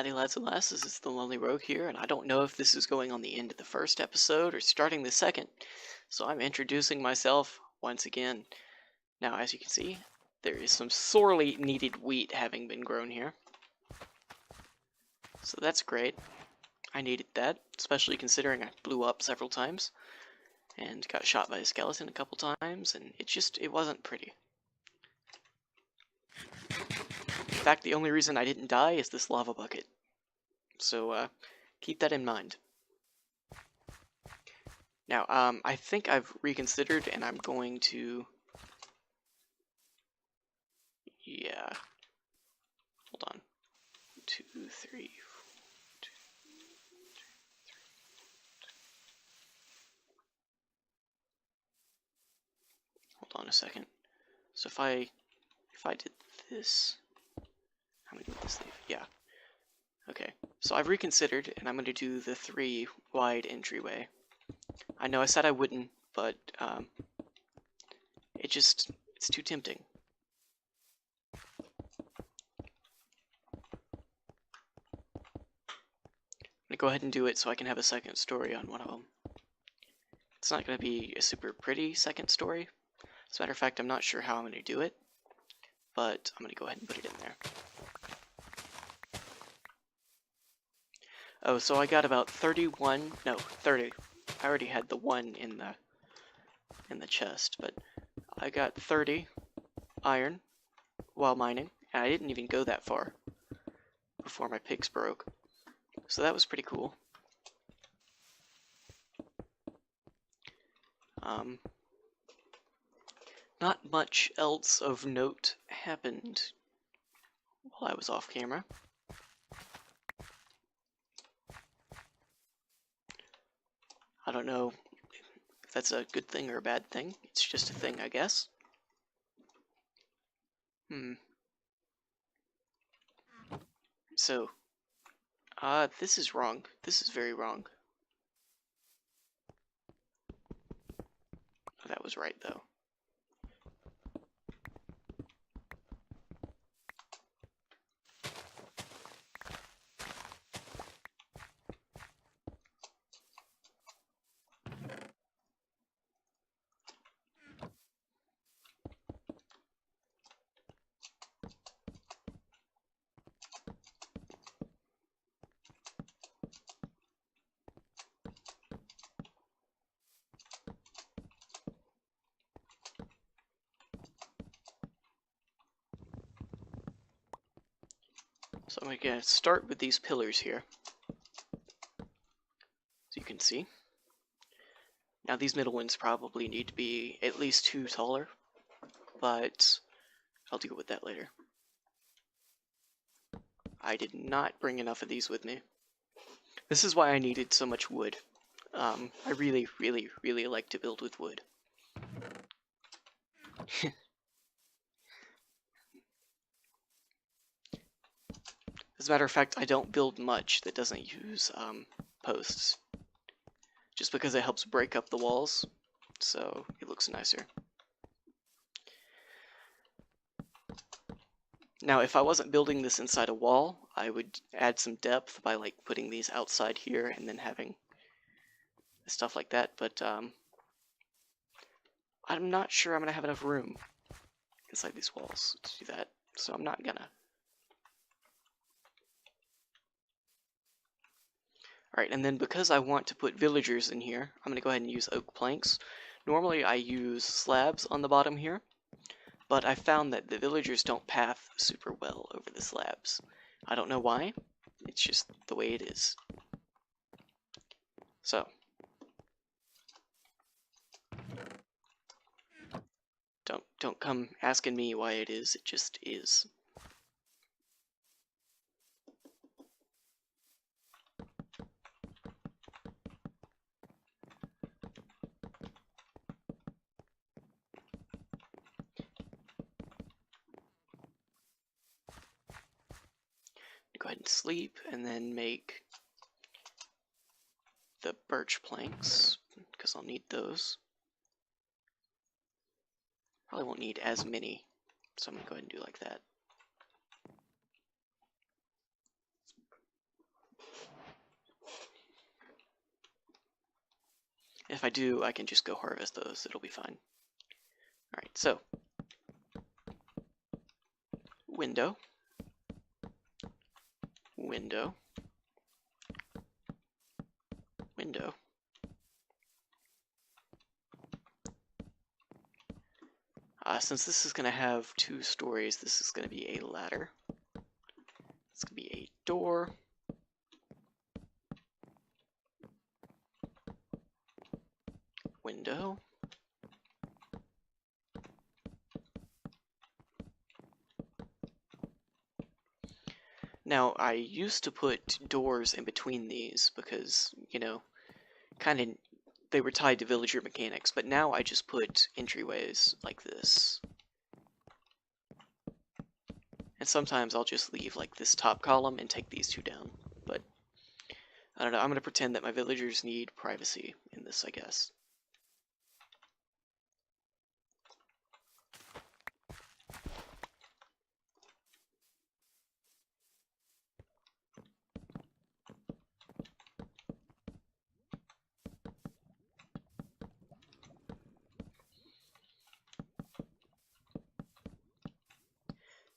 Howdy lads and lasses, it's the Lonely Rogue here, and I don't know if this is going on the end of the first episode or starting the second, so I'm introducing myself once again. Now, as you can see, there is some sorely needed wheat having been grown here. So that's great. I needed that, especially considering I blew up several times, and got shot by a skeleton a couple times, and it wasn't pretty. In fact, the only reason I didn't die is this lava bucket. So, keep that in mind. Now, I think I've reconsidered, and I'm going to... Yeah. Hold on. 2, 3... Hold on a second. So if I did this... How many would this leave? Yeah. Okay. So I've reconsidered, and I'm going to do the 3 wide entryway. I know I said I wouldn't, but, it's too tempting. I'm going to go ahead and do it so I can have a second story on one of them. It's not going to be a super pretty second story. As a matter of fact, I'm not sure how I'm going to do it, but I'm going to go ahead and put it in there. Oh, so I got about 30. I already had the 1 in the chest, but I got 30 iron while mining, and I didn't even go that far before my picks broke. So that was pretty cool. Not much else of note happened while I was off camera. I don't know if that's a good thing or a bad thing. It's just a thing, I guess. So, this is wrong. This is very wrong. Oh, that was right, though. So I'm going to start with these pillars here. So you can see. Now these middle ones probably need to be at least 2 taller, but I'll deal with that later. I did not bring enough of these with me. This is why I needed so much wood. I really, really, really like to build with wood. As a matter of fact, I don't build much that doesn't use posts, just because it helps break up the walls, so it looks nicer. Now, if I wasn't building this inside a wall, I would add some depth by like putting these outside here and then having stuff like that, but I'm not sure I'm gonna have enough room inside these walls to do that, so I'm not gonna. Alright, and then because I want to put villagers in here, I'm going to go ahead and use oak planks. Normally I use slabs on the bottom here, but I found that the villagers don't path super well over the slabs. I don't know why, it's just the way it is. So, don't come asking me why it is, it just is. Go ahead and sleep, and then make the birch planks, because I'll need those. Probably won't need as many, so I'm going to go ahead and do like that. If I do, I can just go harvest those. It'll be fine. Alright, so window, window, window. Since this is going to have 2 stories, this is going to be a ladder. It's going to be a door. Window. Now, I used to put doors in between these because, you know, kind of they were tied to villager mechanics, but now I just put entryways like this. And sometimes I'll just leave like this top column and take these 2 down. But I don't know, I'm going to pretend that my villagers need privacy in this, I guess.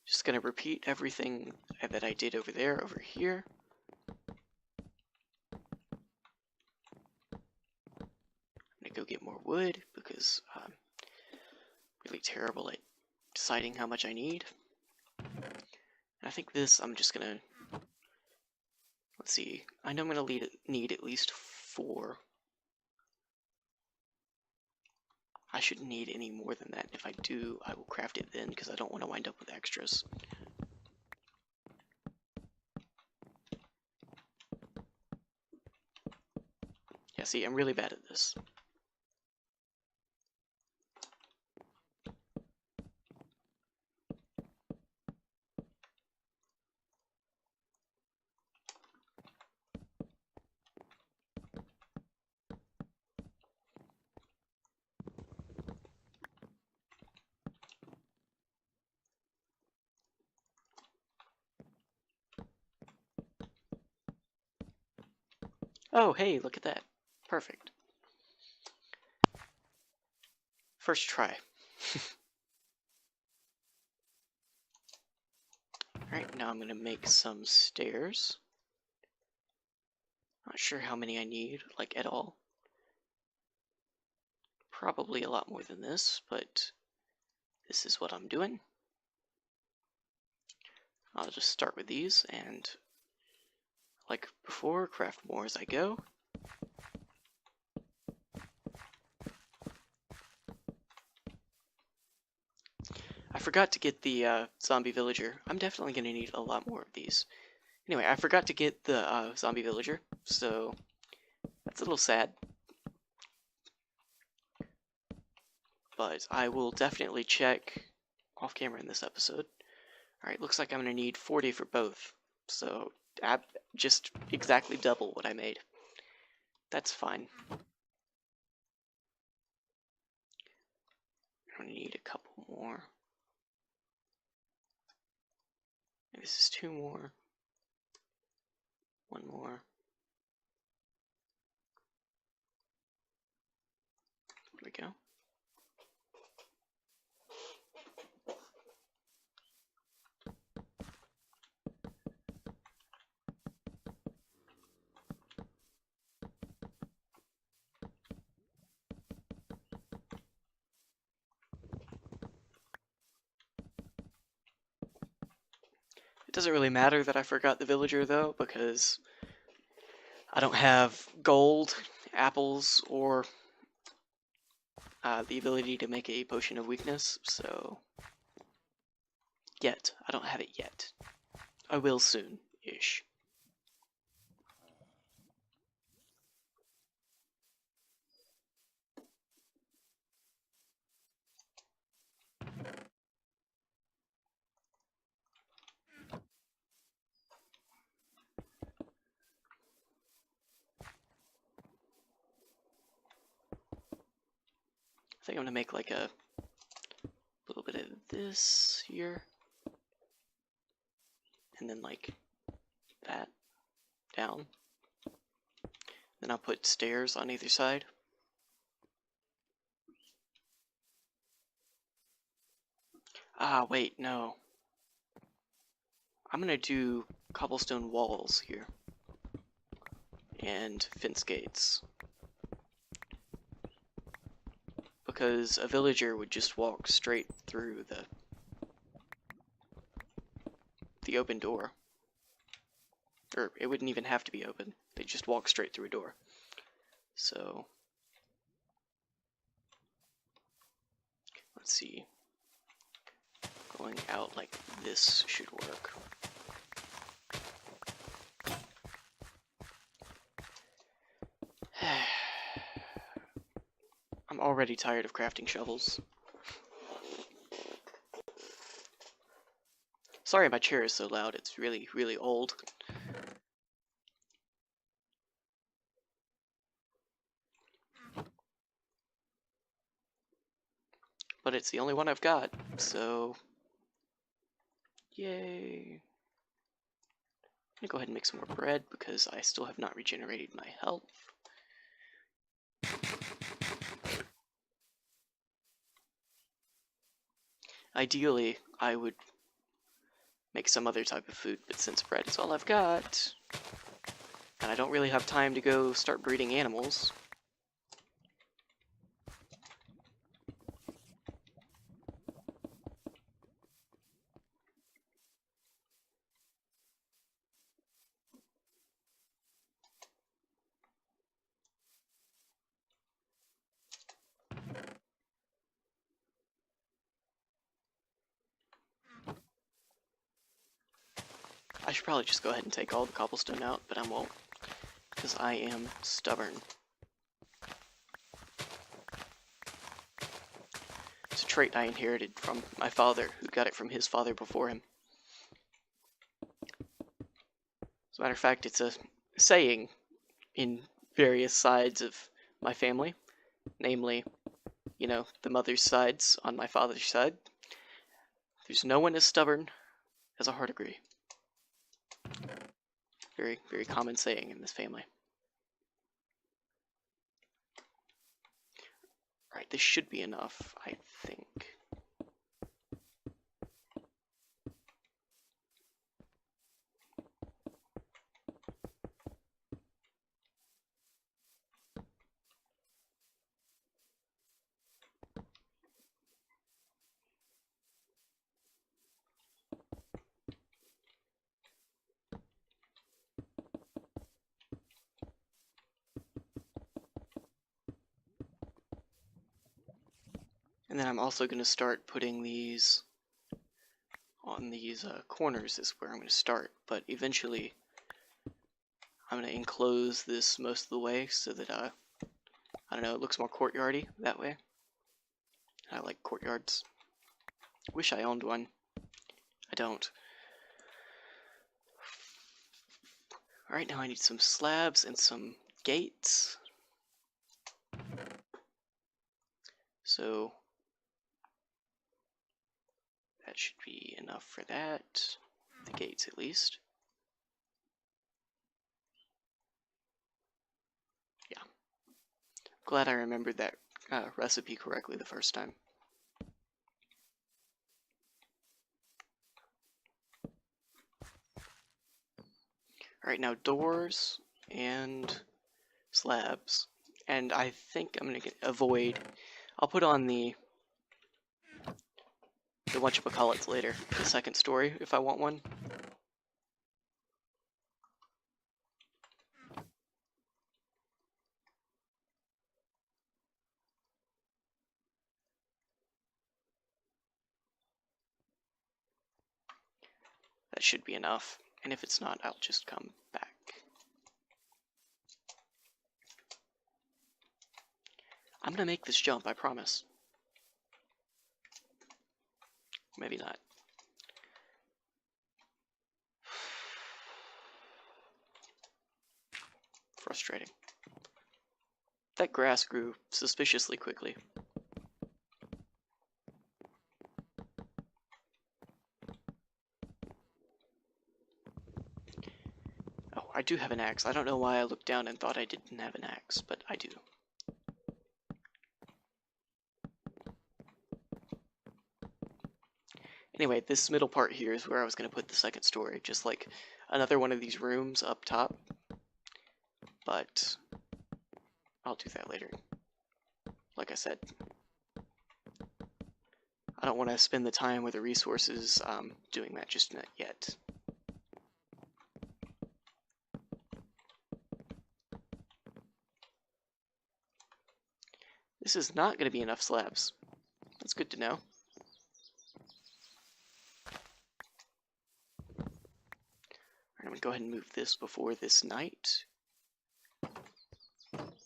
Just going to repeat everything that I did over there, over here. I'm going to go get more wood because I'm really terrible at deciding how much I need. And I think this, I'm just going to, let's see, I know I'm going to need at least 4. I shouldn't need any more than that. If I do, I will craft it then because I don't want to wind up with extras. Yeah, see, I'm really bad at this. Oh, hey, look at that. Perfect. First try. Alright, now I'm going to make some stairs. Not sure how many I need, like, at all. Probably a lot more than this, but this is what I'm doing. I'll just start with these, and like before, craft more as I go. I forgot to get the zombie villager. I'm definitely going to need a lot more of these. Anyway, I forgot to get the zombie villager, so that's a little sad. But I will definitely check off camera in this episode. Alright, looks like I'm going to need 40 for both. So, just exactly double what I made. That's fine. I'm going to need a couple more. This is 2 more. 1 more. There we go. It doesn't really matter that I forgot the villager though, because I don't have gold, apples, or the ability to make a potion of weakness, so yet. I don't have it yet. I will soon-ish. I think I'm gonna make like a little bit of this here, and then like that down. Then I'll put stairs on either side. Ah, wait, no. I'm gonna do cobblestone walls here. And fence gates. Because a villager would just walk straight through the open door. Or it wouldn't even have to be open. They'd just walk straight through a door. So let's see. Going out like this should work. I'm already tired of crafting shovels. Sorry my chair is so loud, it's really, really old. But it's the only one I've got, so yay. I'm gonna go ahead and make some more bread because I still have not regenerated my health. Ideally, I would make some other type of food, but since bread is all I've got, and I don't really have time to go start breeding animals. I should probably just go ahead and take all the cobblestone out, but I won't, because I am stubborn. It's a trait I inherited from my father, who got it from his father before him. As a matter of fact, it's a saying in various sides of my family, namely, you know, the mother's sides on my father's side. There's no one as stubborn as a Hardigree. Very, very common saying in this family. Alright, this should be enough, I think. And then I'm also going to start putting these on these corners is where I'm going to start, but eventually I'm going to enclose this most of the way so that, I don't know, it looks more courtyardy that way. I like courtyards. Wish I owned one. I don't. Alright, now I need some slabs and some gates. So that should be enough for that. The gates at least. Yeah. Glad I remembered that recipe correctly the first time. Alright, now doors and slabs. And I think I'm going to avoid... I'll put on the whatchamacallits later, the second story, if I want one. That should be enough, and if it's not, I'll just come back. I'm gonna make this jump, I promise. Maybe not. Frustrating. That grass grew suspiciously quickly. Oh, I do have an axe. I don't know why I looked down and thought I didn't have an axe, but I do. Anyway, this middle part here is where I was going to put the second story, just like another one of these rooms up top. But I'll do that later. Like I said, I don't want to spend the time or the resources doing that just yet. This is not going to be enough slabs. That's good to know. I'm going to go ahead and move this before this night,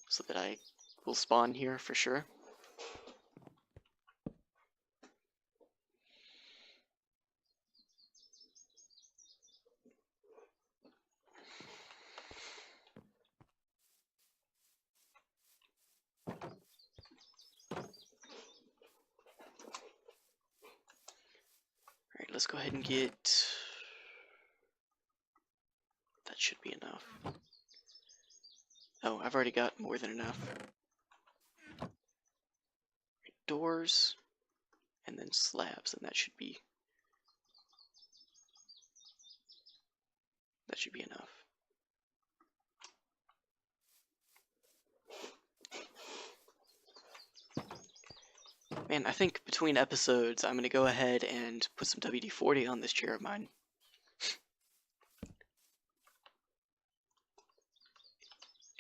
so that I will spawn here for sure. Alright, let's go ahead and get... That should be enough. Oh, I've already got more than enough. Doors, and then slabs, and that should be enough. Man, I think between episodes, I'm going to go ahead and put some WD-40 on this chair of mine.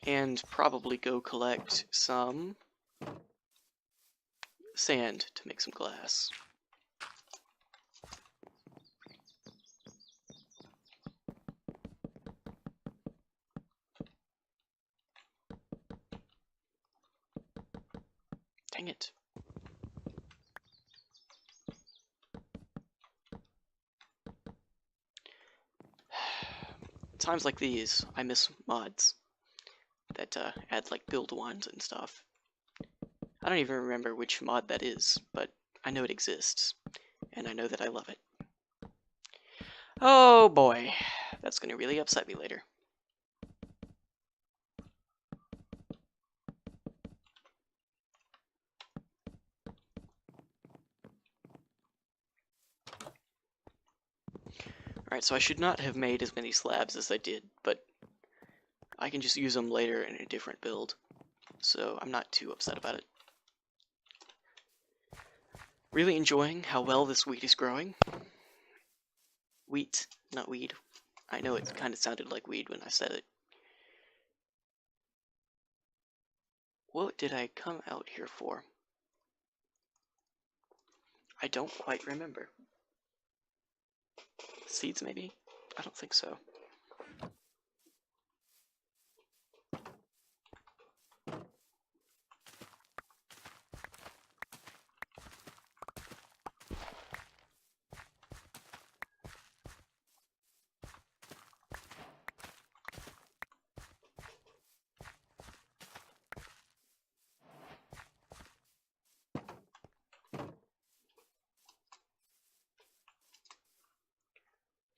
And probably go collect some sand to make some glass. Dang it. Times like these, I miss mods that add like build wands and stuff. I don't even remember which mod that is, but I know it exists, and I know that I love it. Oh boy, that's going to really upset me later. Alright, so I should not have made as many slabs as I did, but I can just use them later in a different build, so I'm not too upset about it. Really enjoying how well this wheat is growing. Wheat, not weed. I know it kind of sounded like weed when I said it. What did I come out here for? I don't quite remember. Seeds, maybe? I don't think so.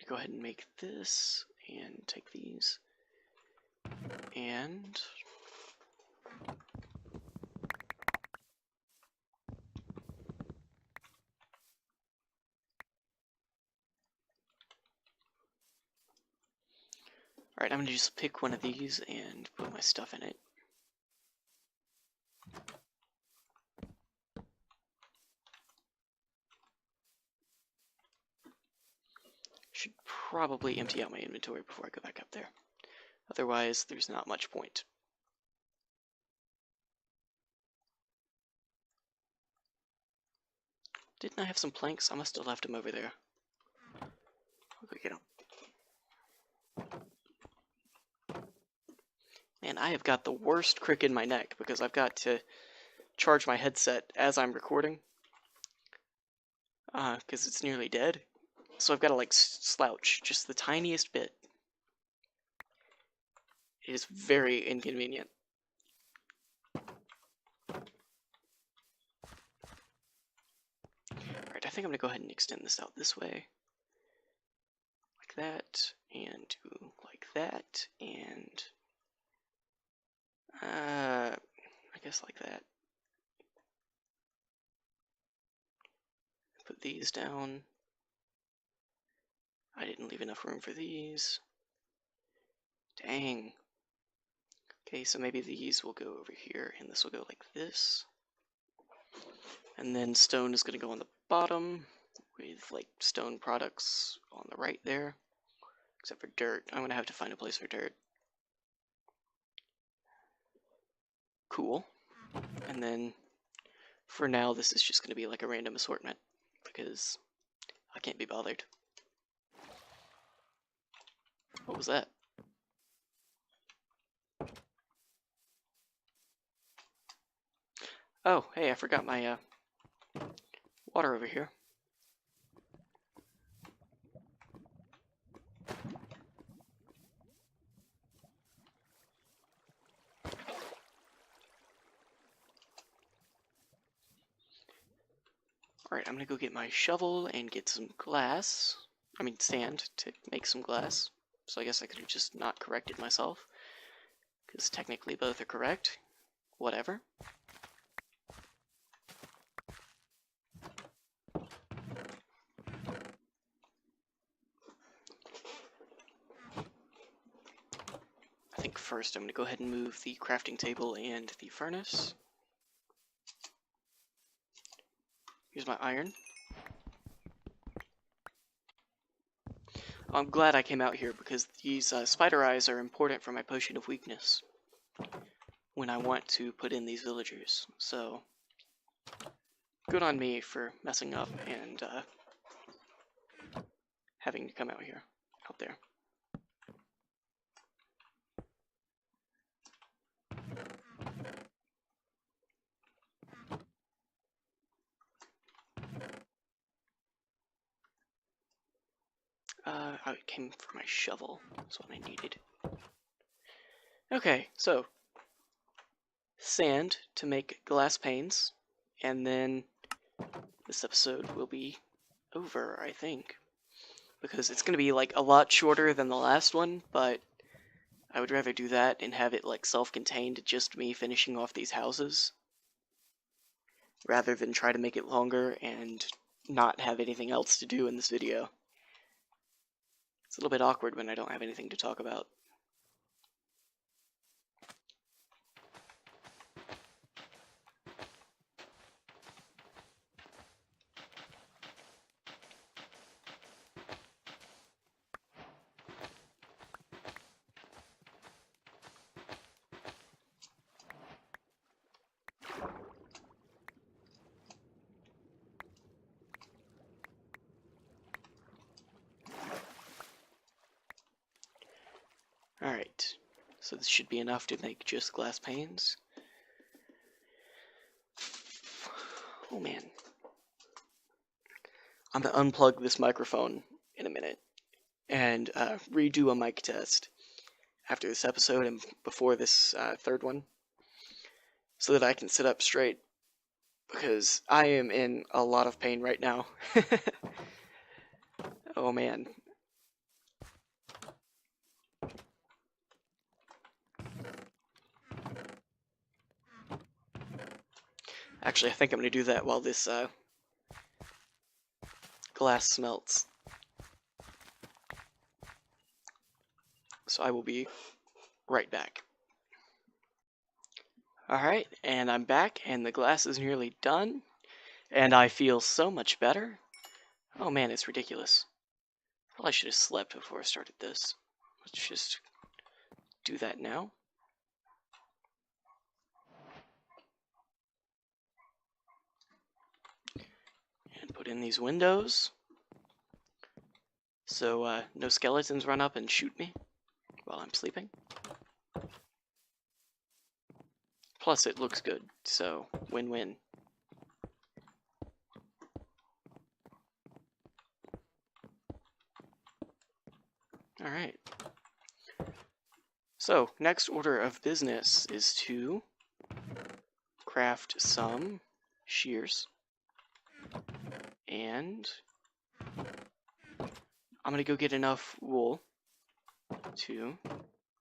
Go ahead and make this, and take these, and alright, I'm gonna just pick one of these and put my stuff in it. Should probably empty out my inventory before I go back up there. Otherwise, there's not much point. Didn't I have some planks? I must have left them over there. I'll go get them. Man, I have got the worst crick in my neck because I've got to charge my headset as I'm recording. Because it's nearly dead. So I've got to like slouch just the tiniest bit. It is very inconvenient. Alright, I think I'm going to go ahead and extend this out this way. Like that, and do like that, and I guess like that. Put these down, I didn't leave enough room for these. Dang. Okay, so maybe these will go over here, and this will go like this. And then stone is going to go on the bottom, with like stone products on the right there. Except for dirt. I'm going to have to find a place for dirt. Cool. And then, for now, this is just going to be like a random assortment, because I can't be bothered. What was that? Oh, hey, I forgot my water over here. Alright, I'm gonna go get my shovel and get some glass. I mean sand to make some glass. So I guess I could have just not corrected myself, because technically both are correct. Whatever. I think first I'm going to go ahead and move the crafting table and the furnace. Here's my iron. I'm glad I came out here because these spider eyes are important for my potion of weakness when I want to put in these villagers. So, good on me for messing up and having to come out there. I came for my shovel. That's what I needed. Okay, so sand to make glass panes, and then this episode will be over, I think, because it's going to be like a lot shorter than the last one, but I would rather do that and have it like self-contained, just me finishing off these houses, rather than try to make it longer and not have anything else to do in this video. It's a little bit awkward when I don't have anything to talk about. Alright, so this should be enough to make just glass panes. Oh man. I'm gonna unplug this microphone in a minute and redo a mic test after this episode and before this third one, so that I can sit up straight, because I am in a lot of pain right now. Oh man. Actually, I think I'm going to do that while this glass smelts. So I will be right back. Alright, and I'm back, and the glass is nearly done, and I feel so much better. Oh man, it's ridiculous. Probably should have slept before I started this. Let's just do that now. And put in these windows, so no skeletons run up and shoot me while I'm sleeping. Plus it looks good, so win-win. Alright. So, next order of business is to craft some shears. And I'm gonna go get enough wool to...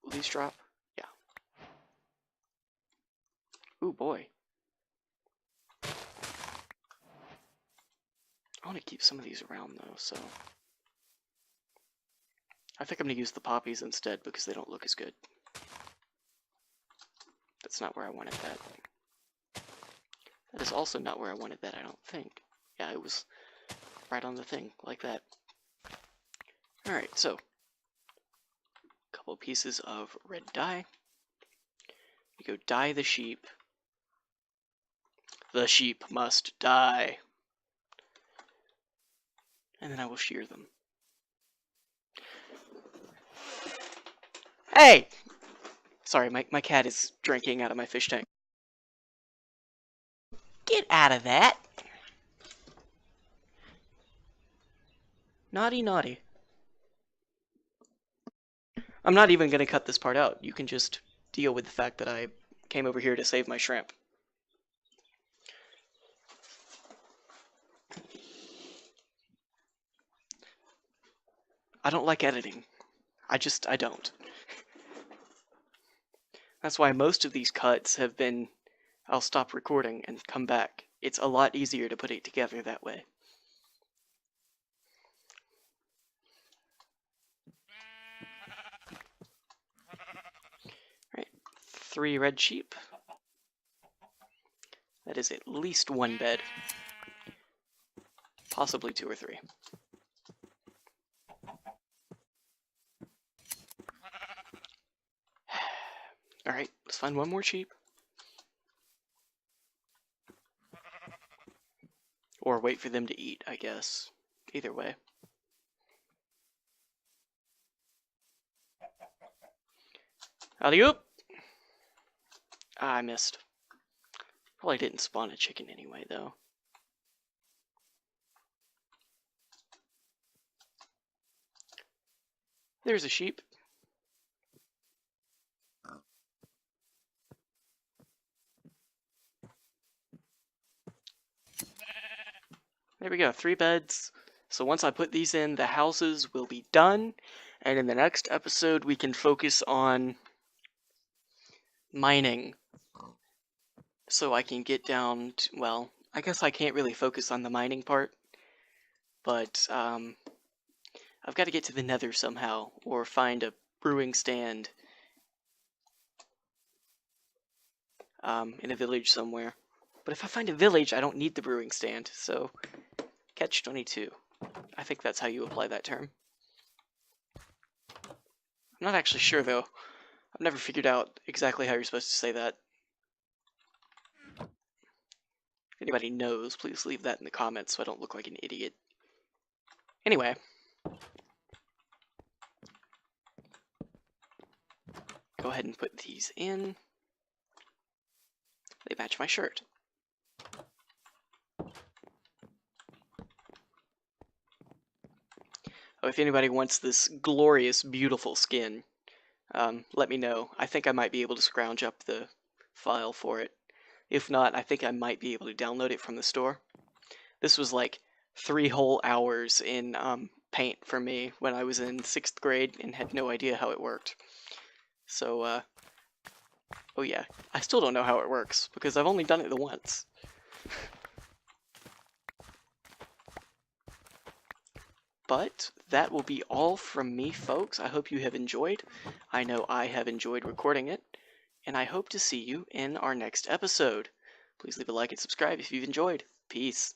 Will these drop? Yeah. Ooh, boy. I want to keep some of these around, though, so... I think I'm going to use the poppies instead because they don't look as good. That's not where I wanted that. That is also not where I wanted that, I don't think. Yeah, it was right on the thing, like that. Alright, so, a couple pieces of red dye. We go dye the sheep. The sheep must die. And then I will shear them. Hey! Sorry, my cat is drinking out of my fish tank. Get out of that! Naughty, naughty. I'm not even going to cut this part out. You can just deal with the fact that I came over here to save my shrimp. I don't like editing. I don't. That's why most of these cuts have been, I'll stop recording and come back. It's a lot easier to put it together that way. Right, 3 red sheep. That is at least 1 bed. Possibly 2 or 3. Alright, let's find 1 more sheep. Or wait for them to eat, I guess. Either way. Alley-oop! Ah, I missed. Probably didn't spawn a chicken anyway, though. There's a sheep. There we go, 3 beds. So once I put these in, the houses will be done. And in the next episode, we can focus on mining. So I can get down to, well, I guess I can't really focus on the mining part. But I've got to get to the nether somehow, or find a brewing stand in a village somewhere. But if I find a village, I don't need the brewing stand, so catch-22. I think that's how you apply that term. I'm not actually sure, though. I've never figured out exactly how you're supposed to say that. If anybody knows, please leave that in the comments so I don't look like an idiot. Anyway. Go ahead and put these in. They match my shirt. Oh, if anybody wants this glorious, beautiful skin, let me know. I think I might be able to scrounge up the file for it. If not, I think I might be able to download it from the store. This was like 3 whole hours in Paint for me when I was in 6th grade and had no idea how it worked. So, oh yeah, I still don't know how it works because I've only done it the once. But that will be all from me, folks. I hope you have enjoyed. I know I have enjoyed recording it, and I hope to see you in our next episode. Please leave a like and subscribe if you've enjoyed. Peace.